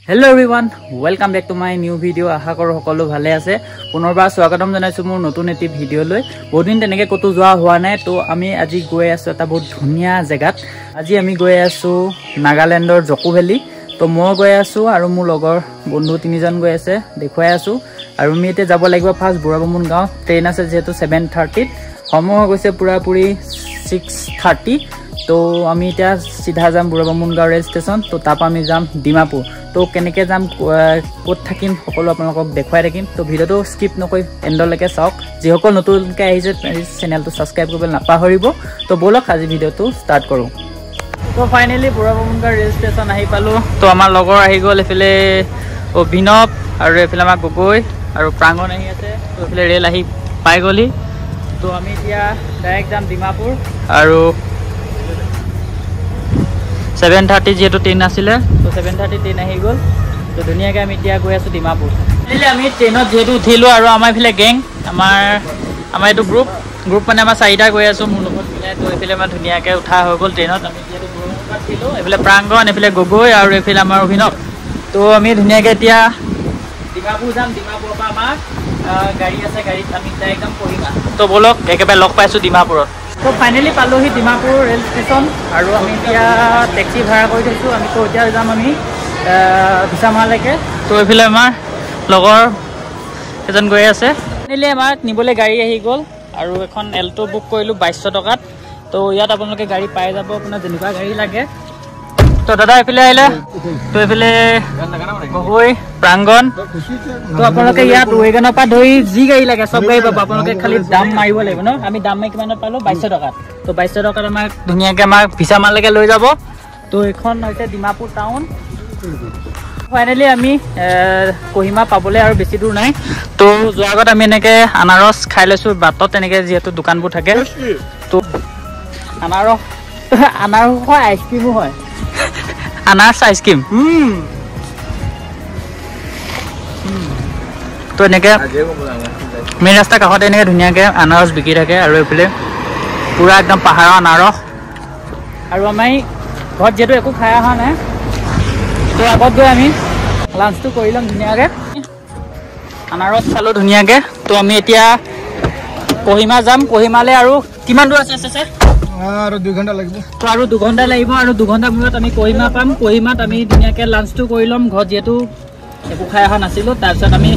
Hello everyone, welcome back to my new video. আশা কৰো সকলো ভালে আছে। পুনৰবাৰ স্বাগতম জনাইছো মোৰ নতুন এটি ভিডিও লৈ। বহুদিন তেনেকৈ কতো যোৱা হোৱা নাই, তো আমি আজি গৈ আছো এটা বহুত ধুনীয়া জায়গাত। আজি আমি গৈ আছো নাগালেণ্ডৰ জকু ভেলী। তো মই গৈ আছো আৰু মোৰ লগৰ বন্ধু তিনিজন গৈ আছে, দেখুৱাই আছো। আৰু আমি এতিয়া যাব লাগিব ফাৰ্ষ্ট বুঢ়াবামুণ গাঁও। ট্ৰেইন আছে যেহেতু 7:30 সময় হৈ গৈছে পুৰাপুৰি 6:30। তো আমি এতিয়া সিধা যাম বুঢ়াবামুণ গাঁও ৰেল ষ্টেচন। তো তাৰপৰা আমি যাম ডিমাপুৰ। তো কেনেকৈ যাম, ক'ত থাকিম, সকলো আপোনালোকক দেখুৱাই থাকিম। তো ভিডিঅ'টো স্কিপ নকৰি এণ্ডলৈকে চাওক। যিসকল নতুনকৈ আহিছে চেনেলটো ছাবস্ক্ৰাইব কৰিবলৈ নাপাহৰিব। তো ব'লক আজি ভিডিঅ'টো ষ্টাৰ্ট কৰোঁ। তো ফাইনেলি বুঢ়াবামুণ গাঁও ৰেল ষ্টেচন আহি পালোঁ। তো আমাৰ লগৰ আহি গ'ল, এইফালে অভিনৱ আৰু এইফালে আমাৰ গগৈ আৰু প্ৰাংগণ আহি আছে। তো এইফালে ৰেল আহি পাই গ'লি। তো আমি এতিয়া ডাইৰেক্ট যাম ডিমাপুৰ। আৰু 7:30 যিহেতু ট্ৰেইন আছিলে, তো 7:30 ট্ৰেইন আহি গ'ল। তো ধুনীয়াকৈ আমি এতিয়া গৈ আছোঁ ডিমাপুৰ। আমি ট্ৰেইনত যিহেতু উঠিলোঁ আৰু আমাৰ এইফালে গেং, আমাৰ এইটো গ্ৰুপ মানে আমাৰ 4টা গৈ আছোঁ মোৰ লগত মিলাই। তো এইফালে আমাৰ ধুনীয়াকৈ উঠা হৈ গ'ল ট্ৰেইনত। আমি যিহেতু বুঢ়াবামুণত উঠিলোঁ, এইফালে প্ৰাংগণ, এইফালে গগৈ আৰু এইফালে আমাৰ অভিনৱ। তো আমি ধুনীয়াকৈ এতিয়া ডিমাপুৰ যাম। ডিমাপুৰৰ পৰা আমাৰ গাড়ী আছে, গাড়ীত আমি ডাইৰেক্ট যাম কহিমা। তো ব'লক একেবাৰে লগ পাইছোঁ ডিমাপুৰত। তো ফাইনেলি পালোহি ডিমাপুৰ ৰেল ষ্টেচন। আৰু আমি এতিয়া টেক্সি ভাড়া কৰি থৈছোঁ। তো এতিয়া যাম আমি ভিছামাৰালৈকে। তো এইফালে আমাৰ লগৰ এজন গৈ আছে। ফাইনেলি আমাক নিবলৈ গাড়ী আহি গ'ল আৰু এখন এল্টো বুক কৰিলোঁ 2200 টকাত। তো ইয়াত আপোনালোকে গাড়ী পাই যাব, আপোনাৰ যেনেকুৱা গাড়ী লাগে। তো দাদা এইফালে আহিলে। তো এইফালে গগৈ, প্ৰাংগণ। তো আপোনালোকে ইয়াত ৱেগনৰ পৰা ধৰি যি গাড়ী লাগে চব গাড়ী পাব। আপোনালোকে খালি দাম মাৰিব লাগিব ন। আমি দাম মাৰি কিমানত পালোঁ? 2200 টকাত। তো 2200 টকাত আমাক ধুনীয়াকৈ আমাক ভিছামাৰালৈকে লৈ যাব। তো এইখন হৈছে ডিমাপুৰ টাউন। ফাইনেলি আমি কহিমা পাবলৈ আৰু বেছি দূৰ নাই। তো যোৱাৰ আগত আমি এনেকৈ আনাৰস খাই লৈছোঁ বাটত, তেনেকৈ যিহেতু দোকানবোৰ থাকে। তো আনাৰসৰ আইচক্ৰীমো হয়, আনাৰস আইচক্ৰীম। তো এনেকৈ মেইন ৰাস্তাৰ কাষতে এনেকৈ ধুনীয়াকৈ আনাৰস বিকি থাকে। আৰু এইফালে পূৰা একদম পাহাৰৰ আনাৰস। আৰু আমি ঘৰত যিহেতু একো খাই অহা নাই, তো আগত গৈ আমি লাঞ্চটো কৰি ল'ম ধুনীয়াকৈ। আনাৰস চালোঁ ধুনীয়াকৈ। তো আমি এতিয়া কহিমা যাম। কহিমালৈ আৰু কিমান দূৰ আছে ছাৰ? আৰু 2 ঘণ্টা লাগিব। তো আৰু 2 ঘণ্টা লাগিব, আৰু 2 ঘণ্টা মূৰত আমি কহিমা পাম। কহিমাত আমি ধুনীয়াকৈ লাঞ্চটো কৰি ল'ম, ঘৰত যিহেতু একো খাই অহা নাছিলোঁ। তাৰপিছত আমি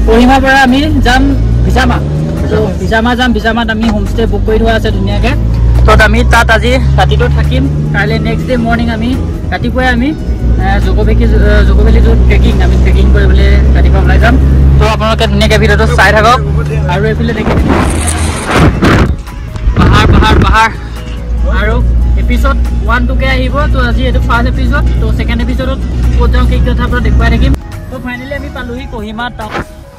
কহিমাৰ পৰা আমি যাম ভিছামা। তো ভিছামা যাম। ভিছামাত আমি হোমষ্টে বুক কৰি থোৱা আছে ধুনীয়াকৈ। তো আমি তাত আজি ৰাতিটো থাকিম। কাইলৈ নেক্সট ডে মৰ্ণিং আমি ৰাতিপুৱাই আমি জকু ভেলী য'ত ট্ৰেকিং কৰিবলৈ ৰাতিপুৱা ওলাই যাম। তো আপোনালোকে ধুনীয়াকৈ ভিডিঅ'টো চাই থাকক। আৰু এইফালে দেখি পাহাৰ আৰু এপিছড 1, 2কে আহিব। তো আজি এইটো ফাৰ্ষ্ট এপিছড। তো ছেকেণ্ড এপিছডত ক'ত যাওঁ কি কথা পৰা দেখুৱাই থাকিম। তো ফাইনেলি আমি পালোহি কহিমা টাউন।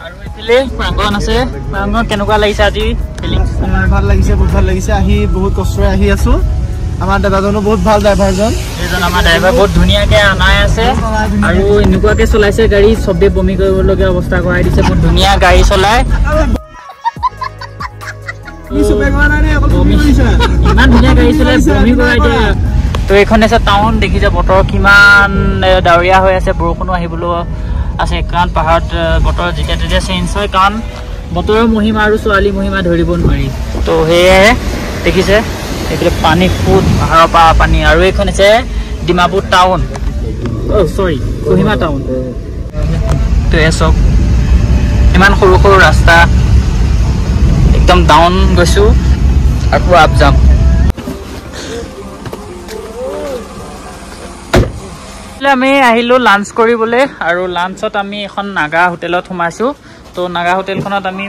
আৰু এইফালে প্ৰাংগণ আছে। প্ৰাংগণ কেনেকুৱা লাগিছে আজি ফিলিংছ? ভাল লাগিছে, বহুত ভাল লাগিছে। আহি বহুত কষ্টৰে আহি আছোঁ। আমাৰ দাদাজনো বহুত ভাল ড্ৰাইভাৰজন। এইজন আমাৰ ড্ৰাইভাৰ বহুত ধুনীয়াকৈ আনাই আছে আৰু এনেকুৱাকৈ চলাইছে গাড়ী, চবেই বমি কৰিবলগীয়া অৱস্থা কৰাই দিছে। বহুত ধুনীয়া গাড়ী চলায়, ইমান ধুনীয়া গাড়ী চলাই বমি কৰাই দিয়ে। তো এইখন আছে টাউন। দেখিছে বতৰ কিমান ডাৱৰীয়া হৈ আছে, বৰষুণো আহিবলৈ আছে। কাৰণ পাহাৰত বতৰ যেতিয়া তেতিয়া চেঞ্জ হয়, কাৰণ বতৰৰ মহিমা আৰু ছোৱালী মহিমা ধৰিব নোৱাৰি। তো সেয়াই দেখিছে এইফালে পানী ফুট, পাহাৰৰ পৰা পানী। আৰু এইখন আছে ডিমাপুৰ টাউন, কহিমা টাউন। তো এয়া চব ইমান সৰু সৰু ৰাস্তা, একদম ডাউন গৈছোঁ আকৌ আপ যাম। আমি আহিলোঁ লাঞ্চ কৰিবলৈ। আৰু লাঞ্চত আমি এখন নাগা হোটেলত সোমাইছোঁ। তো নাগা হোটেলখনত আমি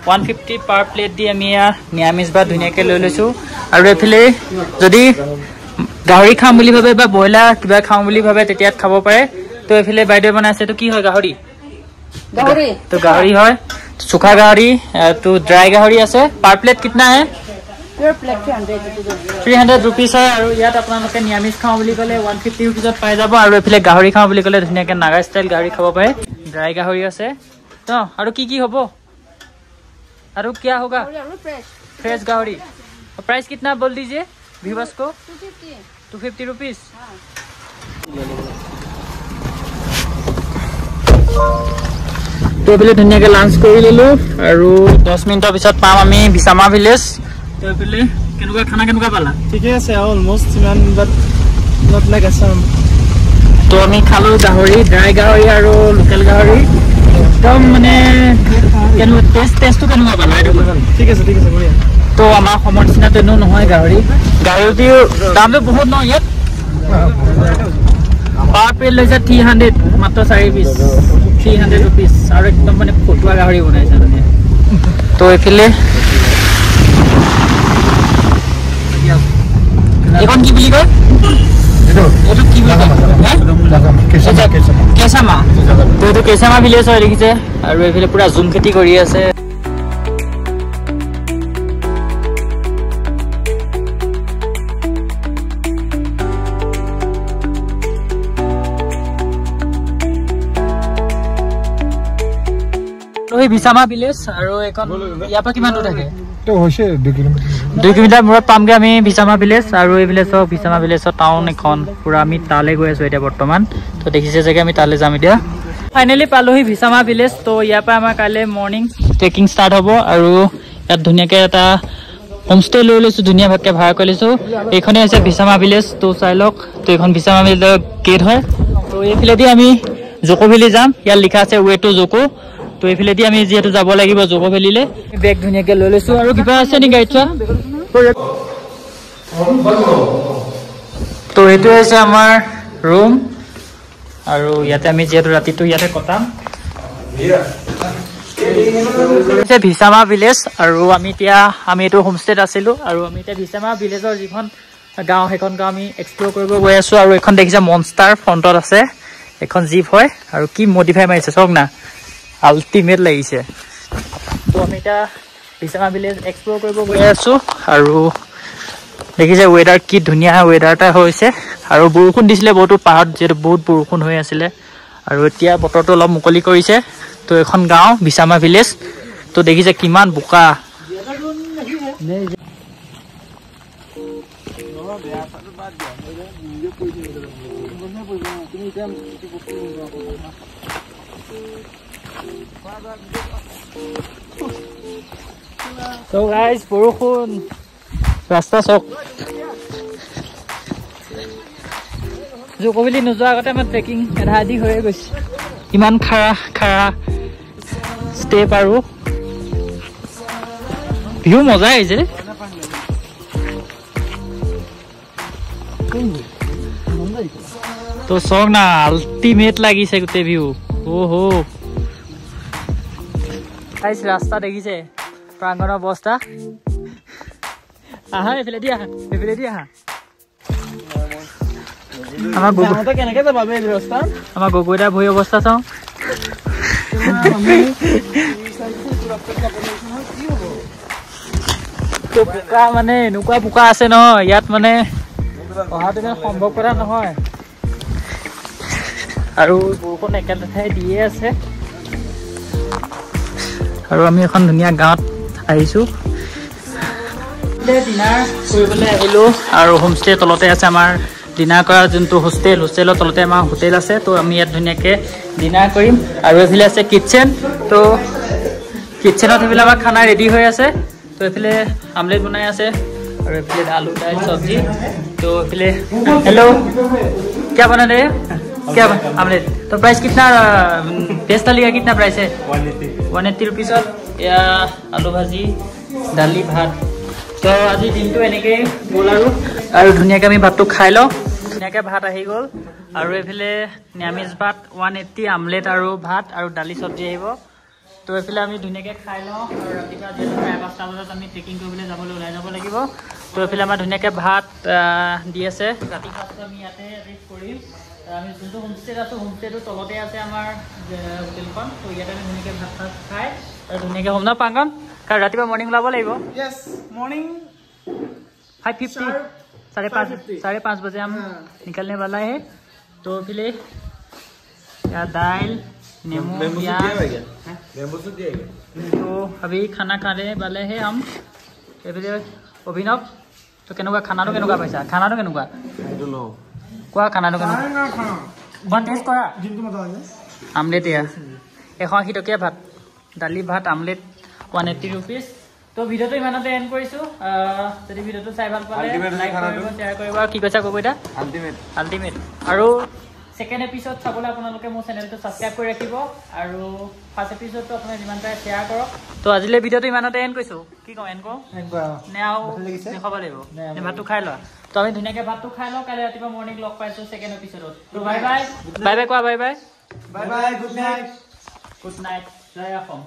150 পাৰ প্লেট দি আমি নিৰামিষ ভাত ধুনীয়াকৈ লৈ লৈছোঁ। আৰু এইফালে যদি গাহৰি খাম বুলি ভাবে বা ব্ৰইলাৰ কিবা খাওঁ বুলি ভাবে তেতিয়া খাব পাৰে। তো এইফালে বাইদেৱে বনাইছে। এইটো কি হয়? গাহৰি। তো গাহৰি হয়, চুখা গাহৰি। তো ড্ৰাই গাহৰি আছে। পাৰ প্লেট কিतना है? 300 रुपीज হয়। আৰু ইয়াত আপোনালোকে নিৰামিষ খাওঁ বুলি ক'লে 150 रुपीजত পাই যাব। আৰু এইফালে গাহৰি খাওঁ বুলি ক'লে ধুনীয়াকৈ নাগা ষ্টাইল গাহৰি খাব পাৰে। ড্ৰাই গাহৰি আছে। তো আৰু কি হ'ব? আৰু क्या होगा? फ्रेश गाहरी। प्राइस कितना बोल दीजिए व्यूअर्स को? 250 रुपीज। এইফালে ধুনীয়াকৈ লাঞ্চ কৰি ল'লোঁ আৰু 10 মিনিটৰ পিছত পাম আমি বিছামা ভিলেজ। তো এইফালে কেনেকুৱা খানা কেনেকুৱা পালা? ঠিকে আছে অলমোষ্ট সিমান বাট নট লাইক আছাম। তো আমি খালোঁ গাহৰি, ড্ৰাই গাহৰি আৰু লোকেল গাহৰি। একদম মানে কেনেকুৱা টেষ্টটো কেনেকুৱা পালা? ঠিক আছে বঢ়িয়া। তো আমাৰ অসমৰ নিচিনা তেনেও নহয় গাহৰিৰ দামটো বহুত নহয় ইয়াত। পাৰ প্লেট লৈছে 300, মাত্ৰ 4 পিচ 300 ৰুপিজ আৰু একদম মানে ফটুৱা গাহৰি বনাইছে মানে। তো এইফালে এখন কি বুলি কয়? এইটো কি বুলি কয়? কেঁচামা। তো এইটো কেঁচামা ভিলেজ হয় দেখিছে। আৰু এইফালে পুৰা জুম খেতি কৰি আছে। বিছামা ভিলেজ আৰু এখন ইয়াৰ পৰা কিমান দূৰ থাকে? 2 কিলোমিটাৰ মূৰত পামগে আমি বিছামা ভিলেজ। আৰু এই ভিলেজৰ বিছামা ভিলেজৰ টাউন এখন পুৰা আমি তালৈ গৈ আছো এতিয়া বৰ্তমান। তো দেখিছে চাগে আমি তালৈ যাম এতিয়া। ফাইনেলি পালোহি বিছামা ভিলেজ। তো ইয়াৰ পৰা আমাৰ কাইলৈ মৰ্ণিং ট্ৰেকিং ষ্টাৰ্ট হ'ব। আৰু ইয়াত ধুনীয়াকৈ এটা হোমষ্টে লৈ লৈছোঁ, ধুনীয়া ভাগকৈ ভাড়া কৰি লৈছোঁ। এইখনেই হৈছে বিছামা ভিলেজ। তো চাই লওক। তো এইখন বিছামা ভিলেজৰ গেট হয়। তো এইফালেদি আমি জকো ভেলি যাম। ইয়াত লিখা আছে ৱে টু জকো। তো এইফালেদি আমি যিহেতু যাব লাগিব জকো ভেলিলৈ। বেগ ধুনীয়াকৈ লৈ লৈছোঁ। আৰু কিবা আছে নেকি গাড়ীত চোৱা? তো এইটো হৈছে আমাৰ ৰুম। আৰু ইয়াতে আমি যিহেতু ৰাতিটো ইয়াতে কটাম। বিছামা ভিলেজ। আৰু আমি এইটো হোমষ্টেত আছিলোঁ। আৰু আমি এতিয়া বিছামা ভিলেজৰ যিখন গাঁও সেইখন গাঁও আমি এক্সপ্ল'ৰ কৰিব গৈ আছোঁ। আৰু এইখন দেখিছে মনষ্টাৰ ফ্ৰণ্টত আছে, এখন জীপ হয়। আৰু কি মডিফাই মাৰিছে চাওক না, আল্টিমেট লাগিছে। তো আমি এতিয়া বিছামা ভিলেজ এক্সপ্ল'ৰ কৰিব গৈ আছোঁ। আৰু দেখিছে ৱেডাৰ কি ধুনীয়া ৱেডাৰ এটা হৈছে। আৰু বৰষুণ দিছিলে বহুতো, পাহাৰত যিহেতু বহুত বৰষুণ হৈ আছিলে। আৰু এতিয়া বতৰটো অলপ মুকলি কৰিছে। তো এখন গাঁও বিছামা ভিলেজ। তো দেখিছে কিমান বোকা। তো গাইজ বৰষুণ, ৰাস্তা চাওক। জকো ভেলি নোযোৱাৰ আগতে আমাৰ ট্ৰেকিং আধা আধি হৈয়ে গৈছে। ইমান খাৰা ষ্টেপ আৰু ভিউ মজাই আহিছে। তো চাওক না, আল্টিমেট লাগিছে গোটেই ভিউ। ৰাস্তা দেখিছে প্ৰাংগণৰ অৱস্থা। আহা এইফালে দি আহা। আমাৰ গগৈদাৰ ভৰি অৱস্থা চাওঁ। বোকা মানে এনেকুৱা বোকা আছে নহয় ইয়াত, মানে অহাটো ইমান সম্ভৱ কথা নহয়। আৰু বৰষুণ একেলেঠাই দিয়ে আছে। আৰু আমি এখন ধুনীয়া গাঁৱত আহিছোঁ। ডিনাৰ কৰিবলৈ আহিলোঁ। আৰু হোমষ্টেৰ তলতে আছে আমাৰ ডিনাৰ কৰা যোনটো হোষ্টেলৰ তলতে আমাৰ হোটেল আছে। তো আমি ইয়াত ধুনীয়াকৈ ডিনাৰ কৰিম। আৰু এইফালে আছে কিটচেন। তো কিটচেনত এইফালে আমাৰ খানা ৰেডি হৈ আছে। তো এইফালে আমলেট বনাই আছে। और फिर आलू दाल सब्जी। तो फिर हेलो क्या बना रहे हैं? क्या आमलेट। तो प्राइस कितना, वेज थाली का कितना प्राइस है? 180 रुपीज या आलू भाजी दाली भात। तो आज दिन तो एनेके गल और धुनियाके आमी भातটো खाई लो। धुनियाके भात आহি गल और एफाले निरामिष भात 180 आमलेट और भात और दाली सब्जी आहिब। तो एफाले आमी धुनियाके खाई लो और रातिपुवा जेतु प्राय 5टा बजात आमी ट्रेकिंग কৰিবলৈ যাবলৈ ওলাই যাব লাগিব। तो एफाले आमार धुनियाके भात দি আছে। ৰাতি ভাতটো আমি ইয়াতে ৰেষ্ট কৰিম। আমি যোনটো হোমষ্টেত আছো হোমষ্টেটো তলতে আছে আমাৰ হোটেলখন। তো ইয়াতে আমি ধুনিয়াকে ভাত খাই আৰু ধুনিয়াকে হোম না পাঙ্গন কাৰণ ৰাতিপুৱা মৰ্নিং ওলাব লাগিব। यस मॉर्निंग 5:50 5:30 बजे हम निकलने वाला है। तो फिर क्या दाल नींबू तो अभी खाना खाने वाले हैं हम। अभिनव तो केनेকুৱা খানাটো কেনেকুৱা পাইছা? খানাটো কেনেকুৱা কোৱা? খানাটো কেনেকুৱা কোৱা টেষ্ট কৰা? আমলেট এয়া 180 টকীয়া ভাত দালি ভাত আমলেট 180 rupees তো ভিডিওটো ইমানতে এন্ড কৰিছো যদি ভিডিওটো চাই ভাল পালে লাইক কৰিব শেয়াৰ কৰিব কি কৈছা কব এটা আল্টিমেট আৰু সেকেন্ড এপিসোড চাবলৈ আপোনালোকে মোৰ চেনেলটো সাবস্ক্ৰাইব কৰি ৰাখিব আৰু ফাৰ্স্ট এপিসোডটো আপুনি যিমান পাৰে শেয়াৰ কৰক তো আজিলে ভিডিওটো ইমানতে এন্ড কৰিছো কি কম এন্ড কৰো নে আও দেখাব লাগিব নে ভাতটো খাই লোৱা তো আমি ধুনীয়াকে ভাতটো খাই লওঁ কালি ৰাতিপুৱা মৰ্নিং লগ পাইছো সেকেন্ড এপিসোডত তো বাই বাই কোৱা বাই বাই গুড নাইট জয় অসম